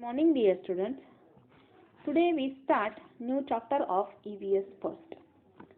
Morning, dear students. Today we start new chapter of EVS first.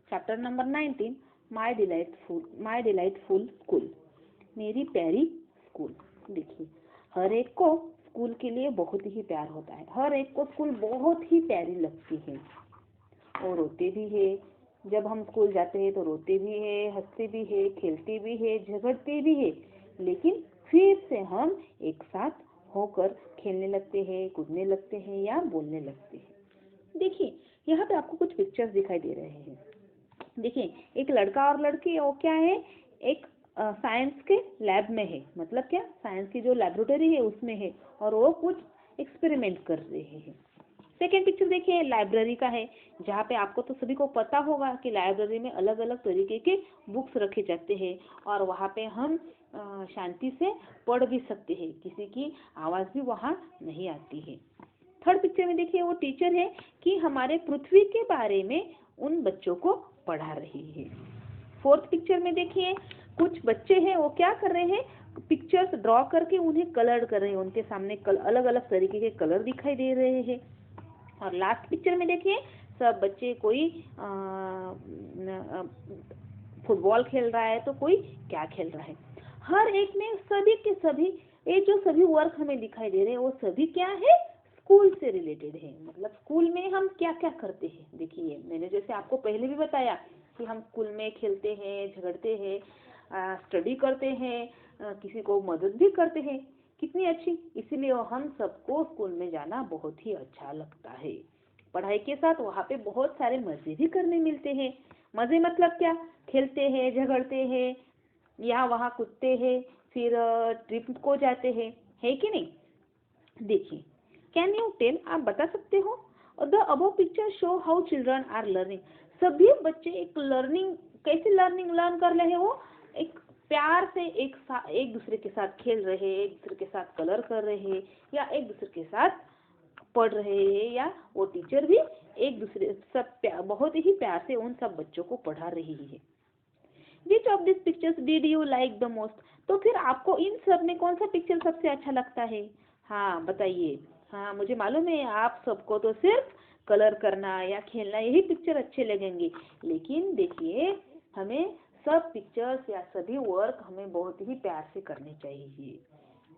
Chapter number 19. My delightful school. मेरी प्यारी school. देखिए, हर एक को school के लिए बहुत ही प्यार होता है. हर एक को स्कूल बहुत ही प्यारी लगती है और रोते भी है. जब हम स्कूल जाते हैं तो रोते भी है, हंसते भी है, खेलते भी है, झगड़ते भी है, लेकिन फिर से हम एक साथ होकर खेलने लगते हैं, कूदने लगते हैं या बोलने लगते हैं. देखिए, यहाँ पे आपको कुछ पिक्चर्स दिखाई दे रहे हैं. देखिए, एक लड़का और लड़की, वो क्या है, एक साइंस के लैब में है. मतलब क्या, साइंस की जो लेबोरेटरी है उसमें है और वो कुछ एक्सपेरिमेंट कर रहे हैं. सेकेंड पिक्चर देखिए, लाइब्रेरी का है, जहाँ पे आपको तो सभी को पता होगा कि लाइब्रेरी में अलग अलग तरीके के बुक्स रखे जाते हैं और वहाँ पे हम शांति से पढ़ भी सकते हैं. किसी की आवाज़ भी वहाँ नहीं आती है. थर्ड पिक्चर में देखिए, वो टीचर है कि हमारे पृथ्वी के बारे में उन बच्चों को पढ़ा रही है. फोर्थ पिक्चर में देखिए, कुछ बच्चे हैं, वो क्या कर रहे हैं, पिक्चर्स ड्रॉ करके उन्हें कलर कर रहे हैं. उनके सामने अलग अलग तरीके के कलर दिखाई दे रहे हैं. और लास्ट पिक्चर में देखिए, सब बच्चे कोई फुटबॉल खेल रहा है तो कोई क्या खेल रहा है. हर एक में सभी के सभी ये जो सभी वर्क हमें दिखाई दे रहे हैं वो सभी क्या है, स्कूल से रिलेटेड है. मतलब स्कूल में हम क्या क्या करते हैं. देखिए, मैंने जैसे आपको पहले भी बताया कि हम स्कूल में खेलते हैं, झगड़ते हैं, स्टडी करते हैं, किसी को मदद भी करते हैं. कितनी अच्छी. इसीलिए हम सबको स्कूल में जाना बहुत ही अच्छा लगता है. पढ़ाई के साथ वहाँ पे बहुत सारे मजे भी करने मिलते हैं. मजे मतलब क्या, खेलते हैं, झगड़ते हैं, यहाँ वहाँ कूदते हैं, फिर ट्रिप को जाते हैं, है कि नहीं. देखिए, कैन यू टेल, आप बता सकते हो, the above picture show how children are learning. सभी बच्चे एक लर्निंग, कैसे लर्न कर रहे हैं, वो एक प्यार से एक दूसरे के साथ खेल रहे हैं, एक दूसरे के साथ कलर कर रहे हैं या एक दूसरे के साथ पढ़ रहे हैं, या वो टीचर भी एक दूसरे सब बहुत ही प्यार से उन सब बच्चों को पढ़ा रही है. Which of these pictures did you like the most? तो फिर आपको इन सब में कौन सा पिक्चर सबसे अच्छा लगता है. हाँ बताइए. हाँ, मुझे मालूम है आप सबको तो सिर्फ कलर करना या खेलना यही पिक्चर अच्छे लगेंगे, लेकिन देखिए, हमें सब पिक्चर्स या सभी वर्क हमें बहुत ही प्यार से करने चाहिए.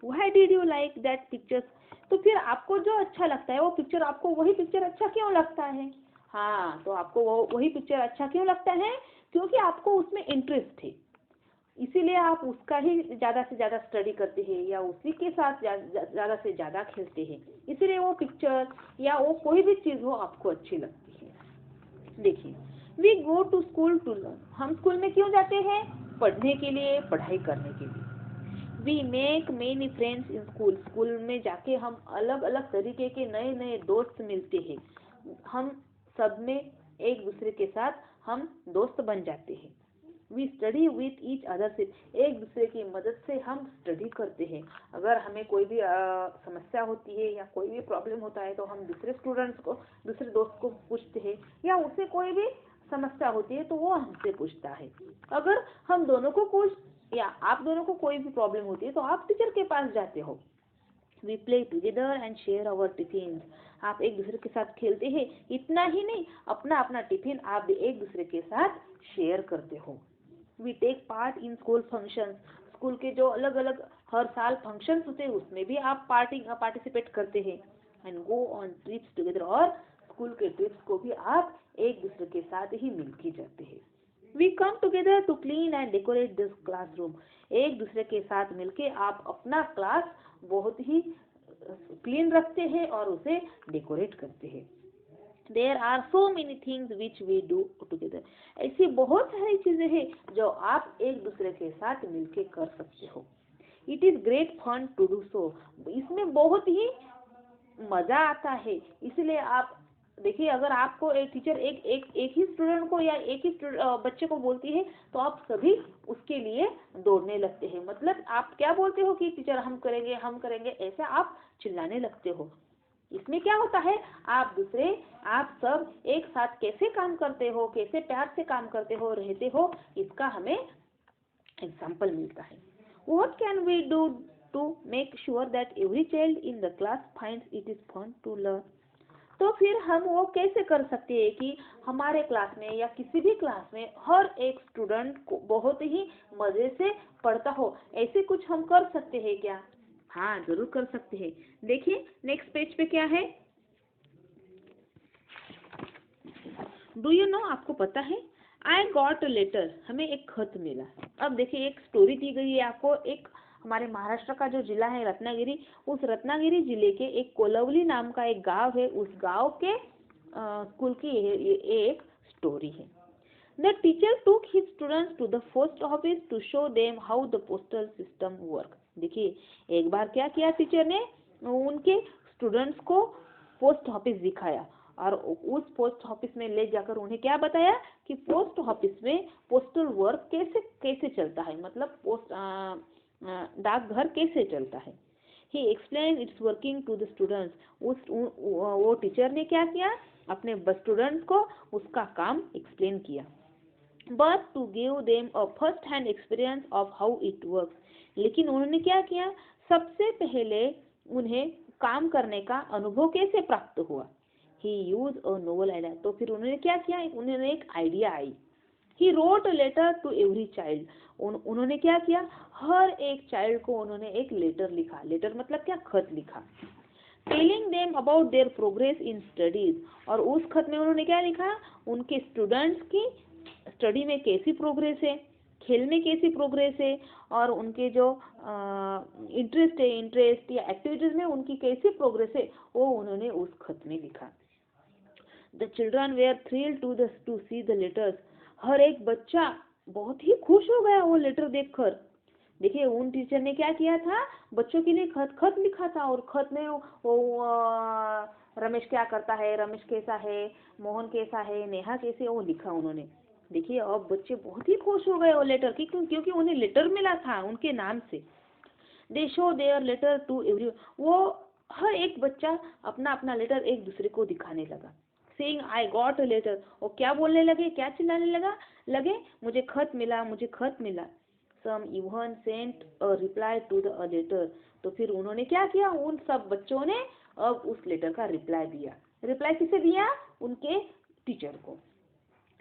Why did you like that pictures? तो फिर आपको जो अच्छा लगता है वो पिक्चर, आपको वही पिक्चर अच्छा क्यों लगता है. हाँ, तो आपको वही पिक्चर अच्छा क्यों लगता है, क्योंकि आपको उसमें इंटरेस्ट है, इसीलिए आप उसका ही ज़्यादा से ज़्यादा स्टडी करते हैं या उसी के साथ ज़्यादा से ज़्यादा खेलते हैं. इसीलिए वो पिक्चर या वो कोई भी चीज़ हो आपको अच्छी लगती है. देखिए, we go to school to learn. हम स्कूल में क्यों जाते हैं, पढ़ने के लिए, पढ़ाई करने के लिए. We make many friends in school. School में जाके हम अलग अलग तरीके के नए नए दोस्त मिलते हैं. हम सब में एक दूसरे के साथ हम दोस्त बन जाते हैं. We study with each other से. एक दूसरे की मदद से हम स्टडी करते हैं. अगर हमें कोई भी समस्या होती है या कोई भी प्रॉब्लम होता है तो हम दूसरे दोस्त को पूछते हैं, या उसे कोई भी समस्या होती है तो वो हमसे पूछता है. अगर हम दोनों को कुछ या आप दोनों को कोई भी प्रॉब्लम होती है तो आप टीचर के पास जाते हो. We play together and share our tiffin. आप एक दूसरे के साथ खेलते हैं. इतना ही नहीं, अपना अपना टिफिन आप भी एक दूसरे के साथ शेयर करते हो. We take part in school functions. School के जो अलग अलग हर साल फंक्शंस होते हैं उसमें भी आप पार्टिसिपेट करते हैं. And go on trips together. और स्कूल के ट्रिप्स को भी आप एक दूसरे के साथ ही मिलके जाते हैं. We come together to clean and decorate this classroom. एक दूसरे के साथ मिलके आप अपना क्लास बहुत ही क्लीन रखते हैं और उसे डेकोरेट करते हैं. There are so many things which we do together. ऐसी बहुत सारी चीजें हैं जो आप एक दूसरे के साथ मिलके कर सकते हो. It is great fun to do so. इसमें बहुत ही मजा आता है. इसलिए आप देखिए, अगर आपको एक टीचर एक ही स्टूडेंट को या एक ही बच्चे को बोलती है तो आप सभी उसके लिए दौड़ने लगते हैं. मतलब आप क्या बोलते हो कि टीचर हम करेंगे, ऐसे आप चिल्लाने लगते हो. इसमें क्या होता है, आप सब एक साथ कैसे काम करते हो, कैसे प्यार से काम करते हो, रहते हो, इसका हमें एग्जाम्पल मिलता है. What can we do to make sure that every child in the class finds it is fun to learn. तो फिर हम वो कैसे कर सकते हैं कि हमारे क्लास में या किसी भी क्लास में हर एक स्टूडेंट को बहुत ही मजे से पढ़ता हो, ऐसे कुछ हम कर सकते हैं क्या? हाँ, जरूर कर सकते हैं। देखिए नेक्स्ट पेज पे क्या है। डू यू नो, आपको पता है, आई गॉट अ लेटर, हमें एक खत मिला। अब देखिए एक स्टोरी दी गई है आपको। एक हमारे महाराष्ट्र का जो जिला है रत्नागिरी, उस रत्नागिरी जिले के एक कोलवली नाम का एक गांव है, उस गांव के स्कूल की ये एक स्टोरी है। The teacher took his students to the post office to show them how the postal system work. देखिए एक बार क्या किया टीचर ने, उनके स्टूडेंट्स को पोस्ट ऑफिस दिखाया और उस पोस्ट ऑफिस में ले जाकर उन्हें क्या बताया कि पोस्ट ऑफिस में पोस्टल वर्क कैसे कैसे चलता है, मतलब पोस्ट डाकघर कैसे चलता है। He explain its working to the students. वो टीचर ने क्या किया, अपने स्टूडेंट्स को उसका काम एक्सप्लेन किया। But to give them a first hand experience of how it works, लेकिन उन्होंने क्या किया, सबसे पहले उन्हें काम करने का अनुभव कैसे प्राप्त हुआ। He use a novel idea, तो फिर उन्होंने क्या किया, उन्होंने एक आइडिया आई। He wrote a letter to every child, उन्होंने क्या किया, हर एक चाइल्ड को उन्होंने एक लेटर लिखा। लेटर मतलब क्या, खत लिखा। Telling them about their progress in studies, और उस खत में उन्होंने क्या लिखा, उनके स्टूडेंट्स की स्टडी में कैसी प्रोग्रेस है, खेल में कैसी प्रोग्रेस है, और उनके जो इंटरेस्ट या एक्टिविटीज में उनकी कैसी प्रोग्रेस है, वो उन्होंने उस खत में लिखा। The children were thrilled to see the letters, हर एक बच्चा बहुत ही खुश हो गया वो लेटर देखकर। देखिए उन टीचर ने क्या किया था, बच्चों के लिए खत लिखा था, और खत में वो रमेश क्या करता है, रमेश कैसा है, मोहन कैसा है, नेहा कैसे, वो लिखा उन्होंने। देखिए अब बच्चे बहुत ही खुश हो गए वो लेटर की, क्योंकि उन्हें लेटर मिला था उनके नाम से। They show their letter to every, वो हर एक बच्चा अपना अपना लेटर एक दूसरे को दिखाने लगा। Saying I got a letter, वो क्या बोलने लगे, क्या चिल्लाने लगे, मुझे खत मिला, मुझे खत मिला। Some even sent a reply to the letter, तो फिर उन्होंने क्या किया, उन सब बच्चों ने अब उस लेटर का रिप्लाई दिया। रिप्लाई किसे दिया, उनके टीचर को।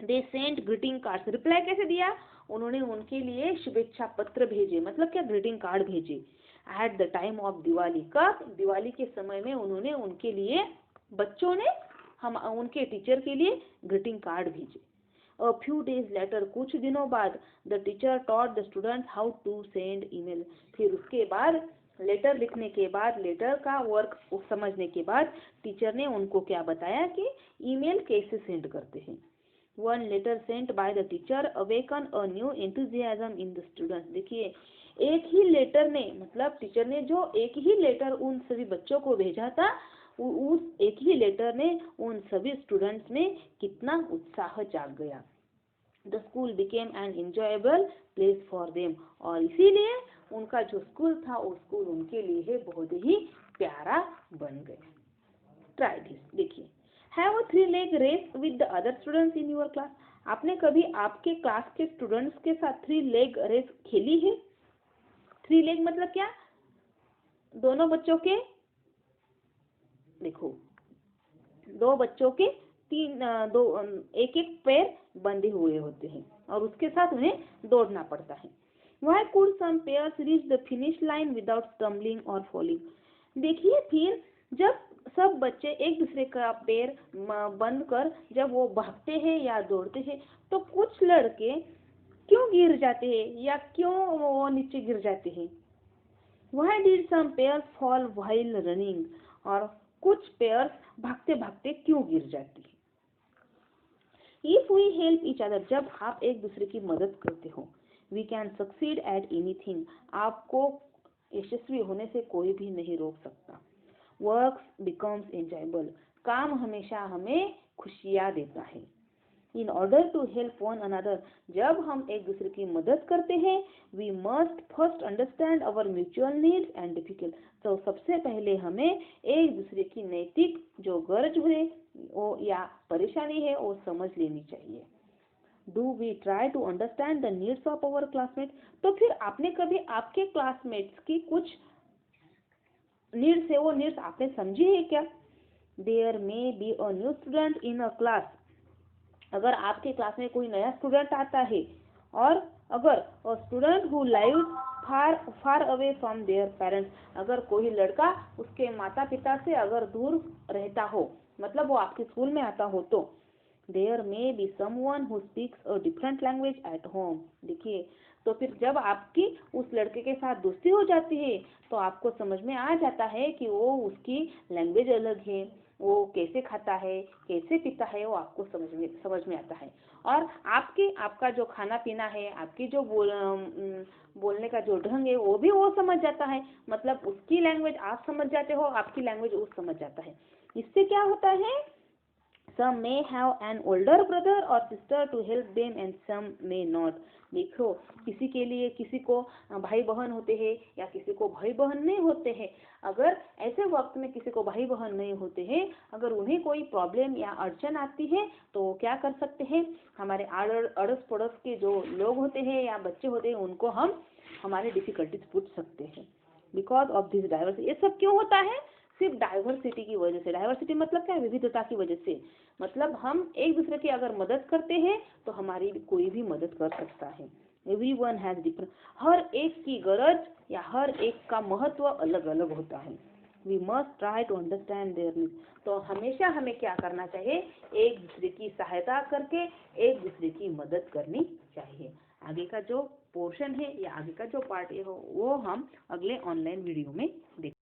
They sent greeting cards, reply कैसे दिया, उन्होंने उनके लिए शुभेच्छा पत्र भेजे, मतलब क्या, ग्रीटिंग कार्ड भेजे। At the time of Diwali, कब, दिवाली के समय में उन्होंने उनके लिए, बच्चों ने हम उनके टीचर के लिए ग्रीटिंग कार्ड भेजे। अ फ्यू डेज लेटर, कुछ दिनों बाद, the teacher taught the students how to send email, फिर उसके बाद लेटर लिखने के बाद, लेटर का वर्क समझने के बाद टीचर ने उनको क्या बताया कि ईमेल कैसे सेंड करते हैं। One letter sent by the teacher awaken a new enthusiasm in the students. देखिए एक ही लेटर ने, मतलब टीचर ने जो एक ही लेटर उन सभी बच्चों को भेजा था, उस एक ही लेटर ने उन सभी स्टूडेंट्स में कितना उत्साह जाग गया। The school became an enjoyable place for them, और इसीलिए उनका जो स्कूल था वो स्कूल उनके लिए बहुत ही प्यारा बन गया। ट्राई दिस, देखिए have a 3 leg race with the other students in your class, आपने कभी आपके क्लास के स्टूडेंट्स के साथ 3 लेग रेस खेली है। 3 लेग मतलब क्या, दोनों बच्चों के, देखो दो बच्चों के एक एक पैर बंधे हुए होते हैं और उसके साथ उन्हें दौड़ना पड़ता है। Why could some pairs reach the finish line without stumbling or falling? देखिए फिर जब सब बच्चे एक दूसरे का पैर बंद कर जब वो भागते हैं या दौड़ते हैं, तो कुछ लड़के क्यों गिर जाते हैं या क्यों वो नीचे गिर जाते हैं। Why did some pairs fall while running? और कुछ पेयर्स भागते भागते क्यों गिर जाती है। If we help each other, जब आप एक दूसरे की मदद करते हो, we can succeed at anything, आपको यशस्वी होने से कोई भी नहीं रोक सकता। Work becomes enjoyable, काम हमेशा हमें खुशियाँ देता है। In order to help one another, जब हम एक दूसरे की मदद करते हैं, we must first understand our mutual needs and difficulties, तो सबसे पहले हमें एक दूसरे की नैतिक जो गरज है वो या परेशानी है वो समझ लेनी चाहिए। Do we try to understand the needs of our classmates? तो फिर आपने कभी आपके क्लासमेट्स की कुछ नीड्स है वो नीड्स आपने समझी है क्या? There may be a new student in a class, अगर आपके क्लास में कोई नया स्टूडेंट आता है, और अगर a student who lives far far away from their parents, अगर कोई लड़का उसके माता पिता से अगर दूर रहता हो, मतलब वो आपके स्कूल में आता हो, तो there may be someone who speaks a different language at home. देखिए, तो फिर जब आपकी उस लड़के के साथ दोस्ती हो जाती है तो आपको समझ में आ जाता है कि वो उसकी लैंग्वेज अलग है, वो कैसे खाता है, कैसे पीता है, वो आपको समझ में आता है। और आपका जो खाना पीना है, आपकी जो बोलने का जो ढंग है वो भी वो समझ जाता है, मतलब उसकी लैंग्वेज आप समझ जाते हो, आपकी लैंग्वेज वो समझ जाता है। इससे क्या होता है, some may have an older brother or sister to help them and some may not। देखो, किसी के लिए किसी को भाई बहन होते हैं या किसी को भाई बहन नहीं होते हैं। अगर ऐसे वक्त में किसी को भाई बहन नहीं होते हैं, अगर उन्हें कोई प्रॉब्लम या अड़चन आती है तो वो क्या कर सकते हैं, हमारे अड़ोस पड़ोस के जो लोग होते हैं या बच्चे होते हैं उनको हम हमारे डिफिकल्टीज पूछ सकते हैं। बिकॉज ऑफ दिस डाइवर्सिटी, ये सब क्यों होता है, सिर्फ डाइवर्सिटी की वजह से। डाइवर्सिटी मतलब क्या है, विविधता की वजह से। मतलब हम एक दूसरे की अगर मदद करते हैं तो हमारी कोई भी मदद कर सकता है। एवरीवन हैज डिफरेंट, हर एक की गरज या हर एक का महत्व अलग अलग होता है। We must try to understand their needs. तो हमेशा हमें क्या करना चाहिए, एक दूसरे की सहायता करके एक दूसरे की मदद करनी चाहिए। आगे का जो पोर्शन है या आगे का जो पार्ट है वो हम अगले ऑनलाइन वीडियो में देखेंगे।